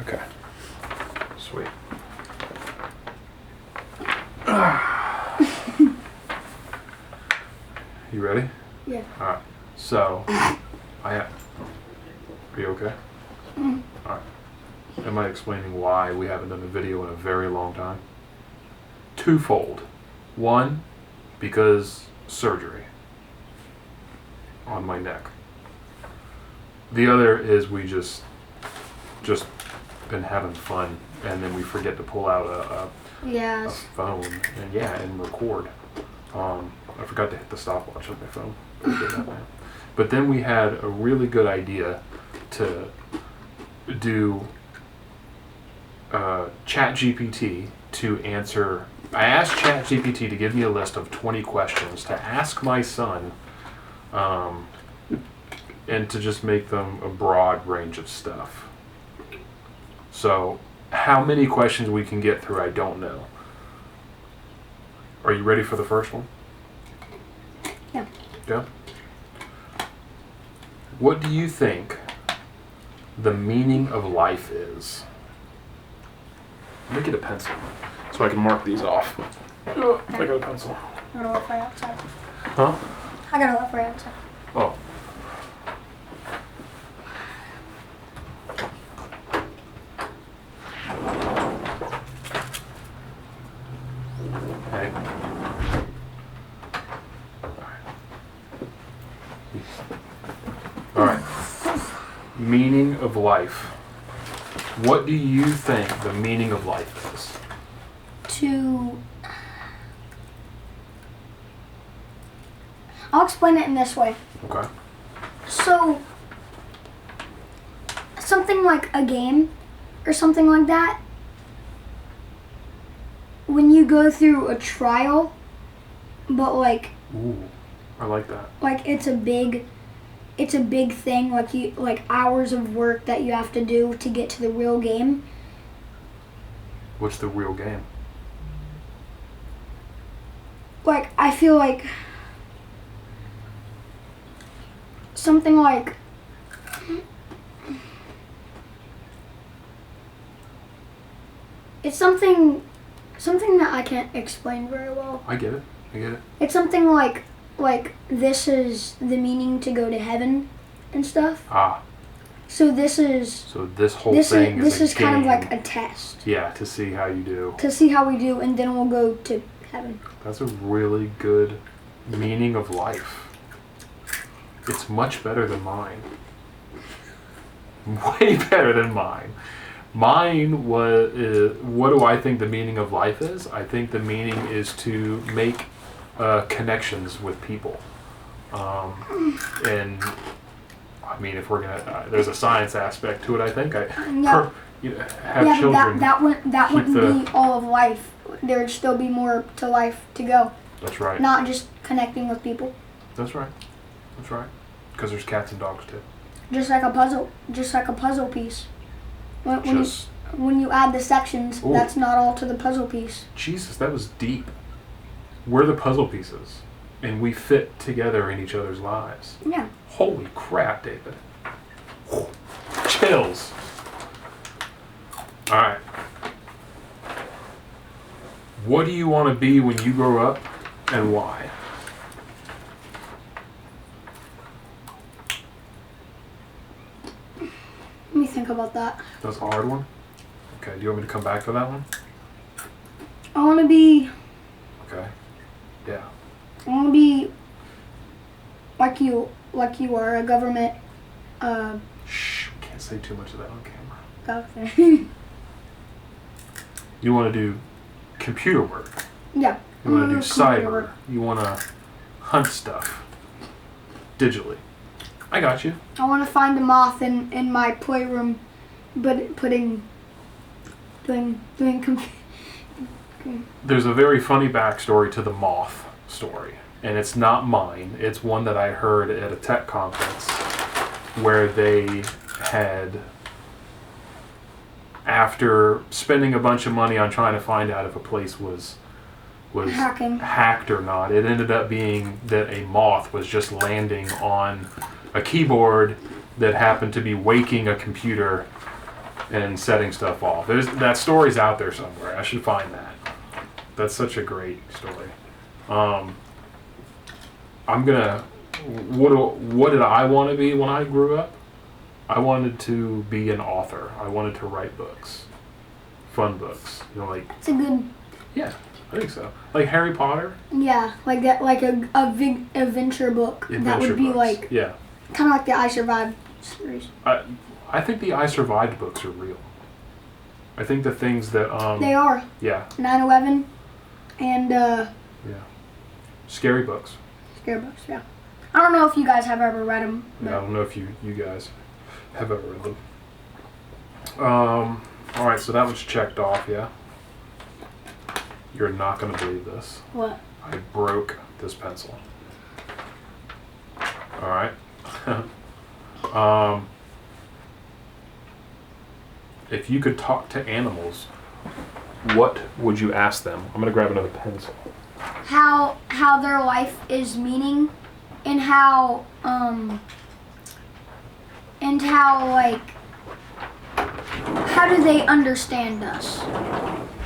Okay. Sweet. You ready? Yeah. Alright. So, are you okay? Mm. Alright. Am I explaining why we haven't done a video in a very long time? Twofold. One, because surgery on my neck. The other is we just been having fun, and then we forget to pull out a phone and record. I forgot to hit the stopwatch on my phone. But then we had a really good idea to do ChatGPT to answer. I asked ChatGPT to give me a list of 20 questions to ask my son, and to just make them a broad range of stuff. So, how many questions we can get through, I don't know. Are you ready for the first one? Yeah. Yeah? What do you think the meaning of life is? Let me get a pencil so I can mark these off. I got a pencil. I gotta look right outside. Huh? I gotta look right outside. Oh. Hey. All right. Meaning of life. What do you think the meaning of life is? I'll explain it in this way. Okay. So, something like a game or something like that, when you go through a trial, but like Ooh, I like that. like it's a big thing, like hours of work that you have to do to get to the real game. What's the real game? Like, I feel like something like it's something that I can't explain very well. I get it. It's something like this is the meaning to go to heaven and stuff. Ah. So this whole thing is a kind of game. like a test. Yeah, to see how you do. To see how we do, and then we'll go to heaven. That's a really good meaning of life. It's much better than mine. Way better than mine. Mine was, what do I think the meaning of life is? I think the meaning is to make connections with people. And I mean, if we're gonna, there's a science aspect to it. I think have children. That wouldn't be all of life. There'd still be more to life to go. That's right. Not just connecting with people. That's right. Because there's cats and dogs too. Just like a puzzle piece. When you add the sections, Ooh. That's not all to the puzzle piece. Jesus, that was deep. We're the puzzle pieces, and we fit together in each other's lives. Yeah. Holy crap, David. Chills. All right. What do you want to be when you grow up, and why? Let me think about that. That's a hard one. Okay, do you want me to come back to that one? I want to be. Okay. Yeah. I want to be like you are, a government. Shh, we can't say too much of that on camera. Okay. You want to do computer work. Yeah. You want to do cyber. Work. You want to hunt stuff digitally. I got you. I want to find a moth in my playroom, but doing There's a very funny backstory to the moth story, and it's not mine. It's one that I heard at a tech conference where they had, after spending a bunch of money on trying to find out if a place was hacked or not, it ended up being that a moth was just landing on a keyboard that happened to be waking a computer and setting stuff off. That story's out there somewhere. I should find that. That's such a great story. I'm gonna. What did I want to be when I grew up? I wanted to be an author. I wanted to write books, fun books. You know, like. It's a good. Yeah, I think so. Like Harry Potter. Yeah, like that, like a adventure book. That would be books. like. Yeah. Kind of like the I Survived series. I think the I Survived books are real. I think the things that They are. Yeah. 9/11, and Yeah. Scary books. Scary books. Yeah. I don't know if you guys have ever read them. Yeah, I don't know if you guys have ever read them. All right, so that was checked off. Yeah. You're not gonna believe this. What? I broke this pencil. All right. If you could talk to animals, what would you ask them? I'm gonna grab another pencil. How their life is meaning, and how like how do they understand us?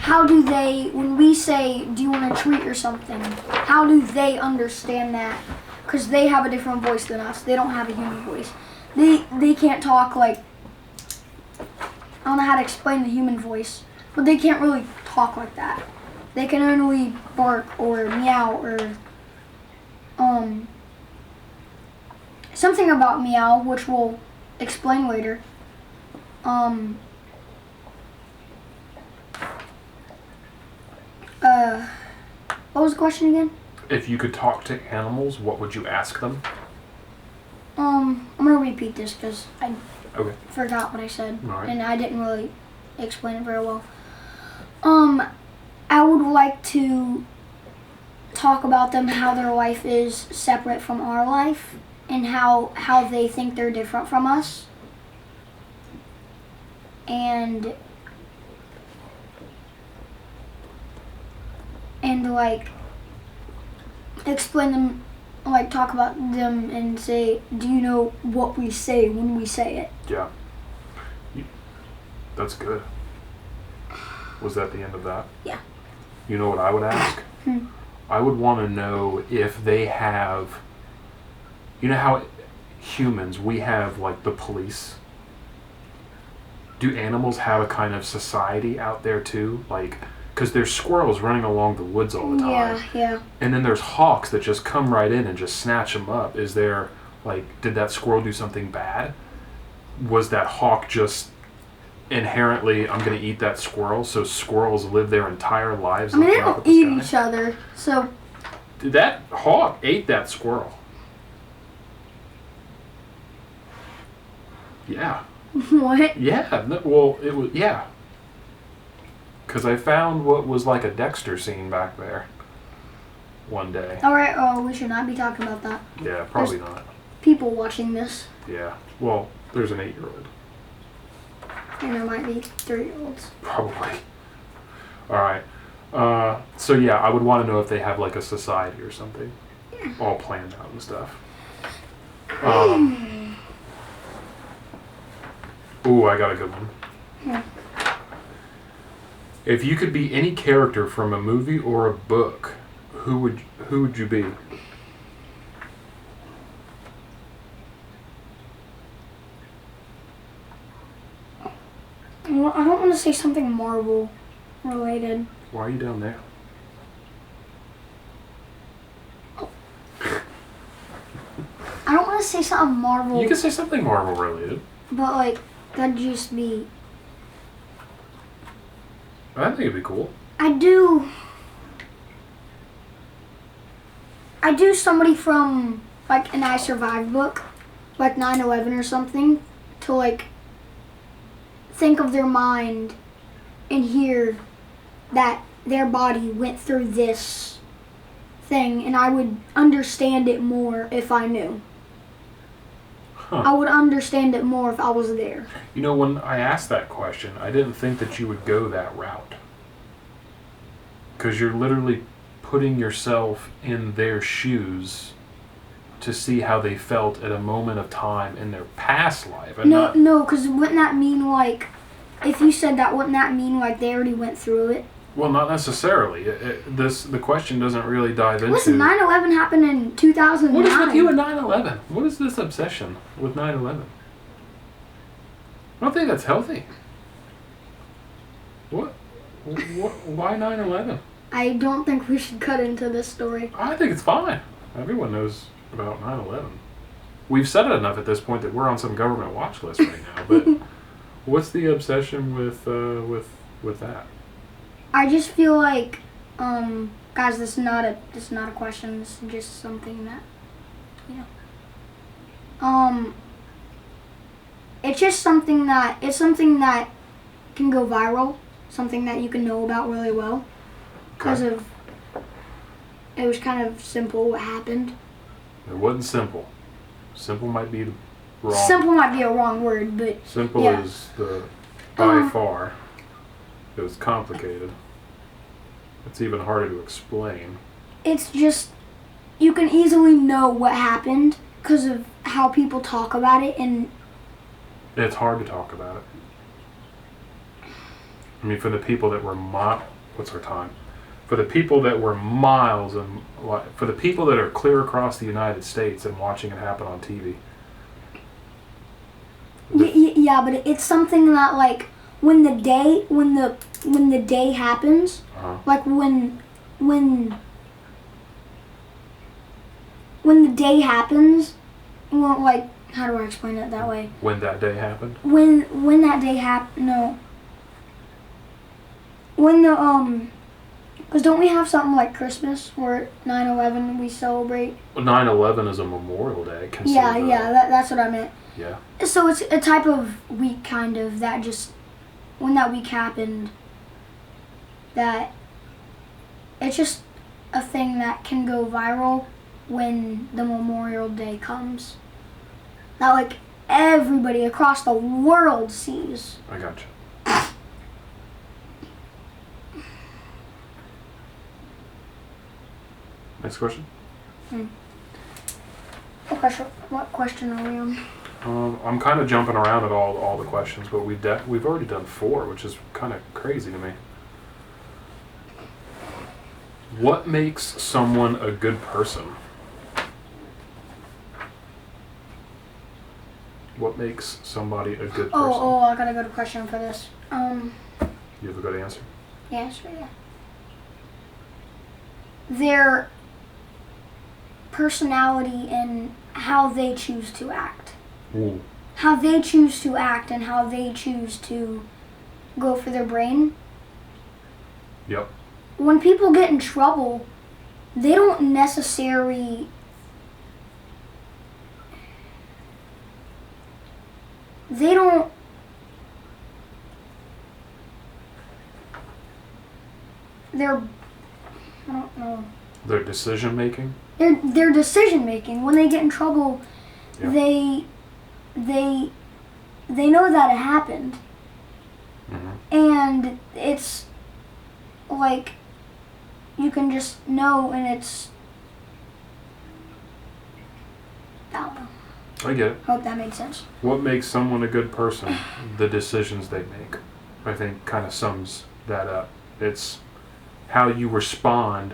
How do they, when we say, do you want a treat or something, how do they understand that? Because they have a different voice than us. They don't have a human voice. They can't talk like, I don't know how to explain the human voice, but they can't really talk like that. They can only bark or meow or something about meow, which we'll explain later. What was the question again? If you could talk to animals, what would you ask them? I'm gonna repeat this because I forgot what I said, right. And I didn't really explain it very well. I would like to talk about them, how their life is separate from our life, and how they think they're different from us, and like explain them, like talk about them and say, do you know what we say when we say it? Yeah. That's good. Was that the end of that? Yeah. You know what I would ask? I would want to know if they have, you know how humans, we have like the police. Do animals have a kind of society out there too? Like, because there's squirrels running along the woods all the time. Yeah. And then there's hawks that just come right in and just snatch them up. Is there, like, did that squirrel do something bad? Was that hawk just inherently, I'm going to eat that squirrel, so squirrels live their entire lives? I mean, they don't eat each other, so... That hawk ate that squirrel. Yeah. What? Yeah. Well, it was, yeah. Because I found what was like a Dexter scene back there one day. Alright, we should not be talking about that. Yeah, probably not. People watching this. Yeah. Well, there's an 8-year-old. And there might be 3-year-olds. Probably. Alright. So yeah, I would want to know if they have like a society or something. Yeah. All planned out and stuff. Ooh, I got a good one. Yeah. If you could be any character from a movie or a book, who would you be? Well, I don't want to say something Marvel related. Why are you down there? I don't want to say something Marvel. You can say something Marvel related. But like, that'd just be... I think it'd be cool. I do somebody from like an I Survived book, like 9/11 or something, to like think of their mind and hear that their body went through this thing, and I would understand it more if I knew. Huh. I would understand it more if I was there. You know, when I asked that question, I didn't think that you would go that route. Because you're literally putting yourself in their shoes to see how they felt at a moment of time in their past life. And No, because wouldn't that mean like if you said that, wouldn't that mean like they already went through it? Well, not necessarily. The question doesn't really dive into... Listen, 9/11 happened in 2009. What is with you and 9/11? What is this obsession with 9/11? I don't think that's healthy. What? Why 9/11? I don't think we should cut into this story. I think it's fine. Everyone knows about 9/11. We've said it enough at this point that we're on some government watch list right now. But what's the obsession with that? I just feel like, guys, this is not a question. This is just something that, it's just something that can go viral, something that you can know about really well, because of it was kind of simple what happened. It wasn't simple. Simple might be wrong. Simple might be a wrong word, but simple is by far. It was complicated. It's even harder to explain. It's just, you can easily know what happened because of how people talk about it, and it's hard to talk about it. I mean, for the people that were what's our time? For the people that were miles and for the people that are clear across the United States and watching it happen on TV. Yeah, but it's something that like when the day happens, like when the day happens, well, like how do I explain it that way? When that day happened? When that day happened, no. When the because don't we have something like Christmas where 9/11 we celebrate? Well, 9/11 is a Memorial Day. That's what I meant. Yeah. So it's a type of week kind of that just when that week happened, that it's just a thing that can go viral when the Memorial Day comes. That like everybody across the world sees. I gotcha. Next question. What question are we on? I'm kind of jumping around at all the questions, but we've already done 4, which is kind of crazy to me. What makes someone a good person? What makes somebody a good person? Oh, I got a good question for this. You have a good answer? Yeah, sure, yeah. Their personality and how they choose to act. Ooh. How they choose to act and how they choose to go for their brain. Yep. When people get in trouble, they don't necessarily... I don't know. Their decision making? Their decision making. When they get in trouble, yeah. they know that it happened. Mm-hmm. And it's like you can just know, and it's I don't know. I get it. Hope that made sense. What makes someone a good person? The decisions they make. I think kind of sums that up. It's how you respond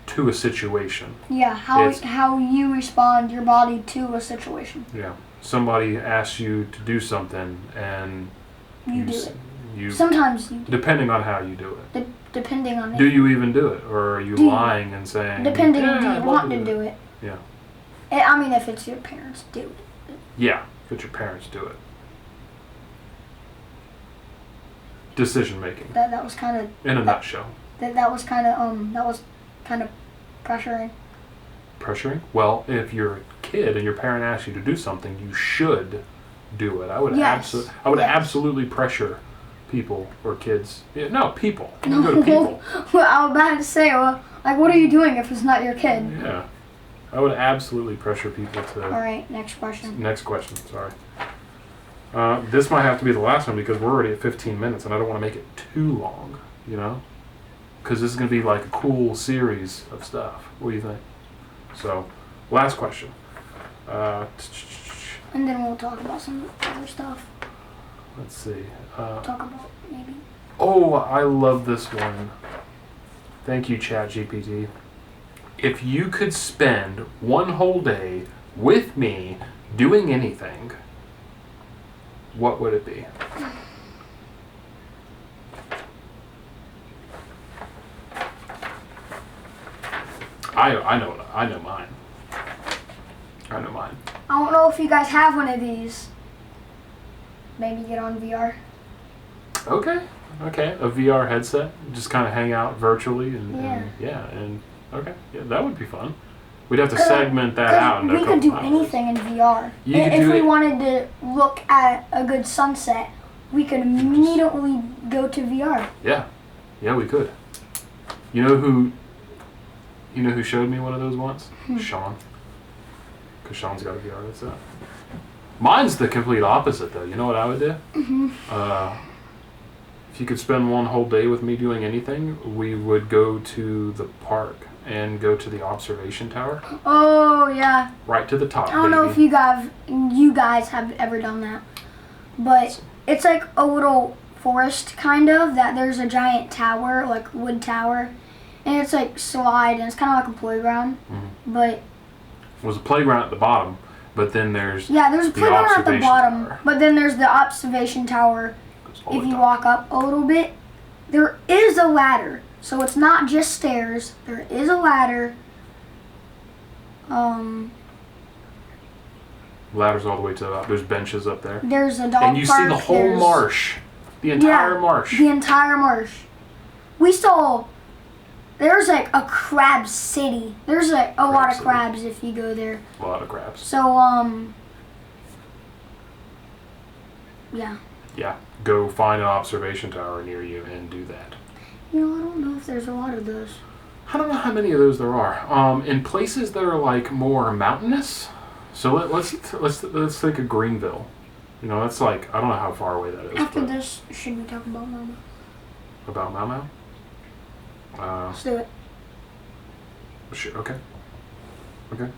to a situation. Yeah, how you respond your body to a situation. Yeah. Somebody asks you to do something and you do it. Sometimes you do. Depending on how you do it. Depending on do you even do it, or are you lying and saying depending on do you want to do it. Yeah. I mean, if it's your parents, do it. Yeah, if it's your parents, do it. Decision making. That was kind of in a nutshell. That was kind of pressuring. Pressuring? Well, if you're a kid and your parent asks you to do something, you should do it. I would absolutely pressure people or kids. Yeah, no, people. No, go to people. Well, I was about to say, like, what are you doing if it's not your kid? Yeah. I would absolutely pressure people to... All right, next question. Next question, sorry. This might have to be the last one because we're already at 15 minutes and I don't want to make it too long, you know? Because this is going to be like a cool series of stuff. What do you think? So, last question. And then we'll talk about some other stuff. let's see. Talk about maybe. Oh, I love this one. Thank you, ChatGPT. If you could spend one whole day with me doing anything, what would it be? I know mine. I know mine. I don't know if you guys have one of these. Maybe get on VR. Okay. A VR headset, just kind of hang out virtually and okay, yeah, that would be fun. We'd have to segment that out. We could do anything in VR. If we wanted to look at a good sunset, we could immediately go to VR. Yeah, we could. You know who showed me one of those once? Sean. Because Sean's got a VR headset. Mine's the complete opposite, though. You know what I would do? If you could spend one whole day with me doing anything, we would go to the park and go to the observation tower. Oh yeah. Right to the top. I don't know if you guys have ever done that, but it's like a little forest kind of that. There's a giant tower, like wood tower, and it's like slide and it's kind of like a playground. But there's a playground at the bottom, but then there's a playground at the bottom, but then there's the observation tower. If you walk up a little bit, there is a ladder. So it's not just stairs. There is a ladder. Ladders all the way to the top. There's benches up there. There's a dog park. And you see the whole marsh. The entire marsh. The entire marsh. There's like a crab city. There's like a lot of crabs if you go there. A lot of crabs. So, yeah. Yeah, go find an observation tower near you and do that. You know, I don't know if there's a lot of those. I don't know how many of those there are. In places that are like more mountainous. So let's think of Greenville. You know, that's like, I don't know how far away that is. After this, should we talk about Mama? About Mau Mau? Let's do it. Sure. Okay.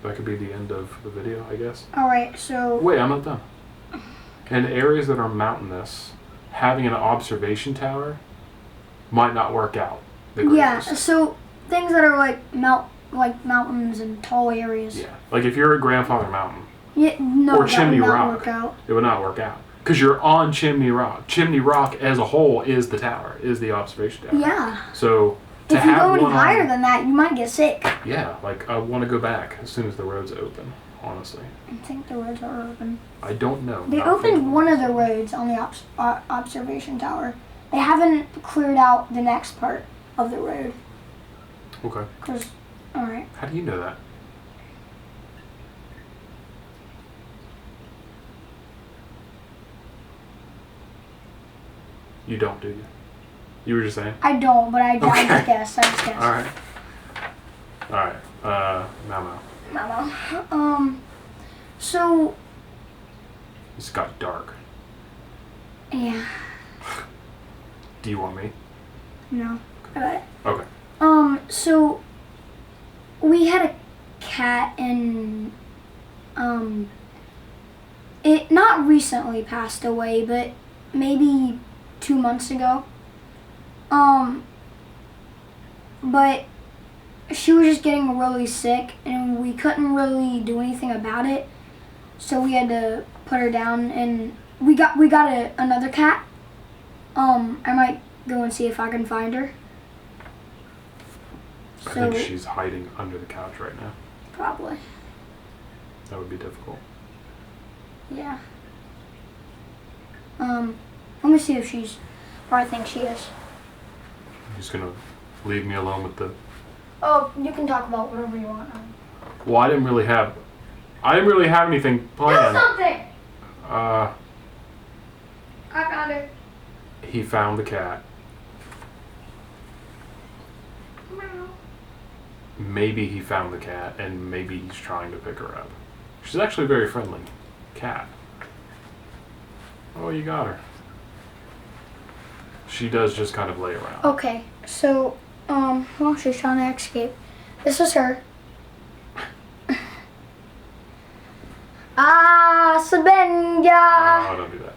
That could be the end of the video, I guess. All right. So. Wait, I'm not done. In areas that are mountainous, having an observation tower might not work out. Yeah, so things that are like mountains and tall areas. Yeah, like if you're at Grandfather Mountain or Chimney Rock, it would not work out because you're on Chimney Rock. Chimney Rock as a whole is the tower, is the observation tower. Yeah. So if you go any higher than that, you might get sick. Yeah, like I want to go back as soon as the roads open. Honestly. I think the roads are open. I don't know. They opened one of the roads on the observation tower. They haven't cleared out the next part of the road. Okay. All right. How do you know that? You don't, do you? You were just saying? I don't, but I just guess. All right. Mau Mau. So. It's got dark. Yeah. Do you want me? No. I got it. Okay. So we had a cat and it not recently passed away, but maybe 2 months ago. But she was just getting really sick and we couldn't really do anything about it. So we had to put her down and we got another cat. I might go and see if I can find her. I think she's hiding under the couch right now. Probably. That would be difficult. Yeah. Let me see if she's where I think she is. You're just gonna leave me alone with the... Oh, you can talk about whatever you want. Well, I didn't really have anything planned. Do something! I got it. He found the cat. Meow. Maybe he found the cat, and maybe he's trying to pick her up. She's actually a very friendly cat. Oh, you got her. She does just kind of lay around. Okay, so, well, she's trying to escape. This is her. Sabenja! Oh, don't do that.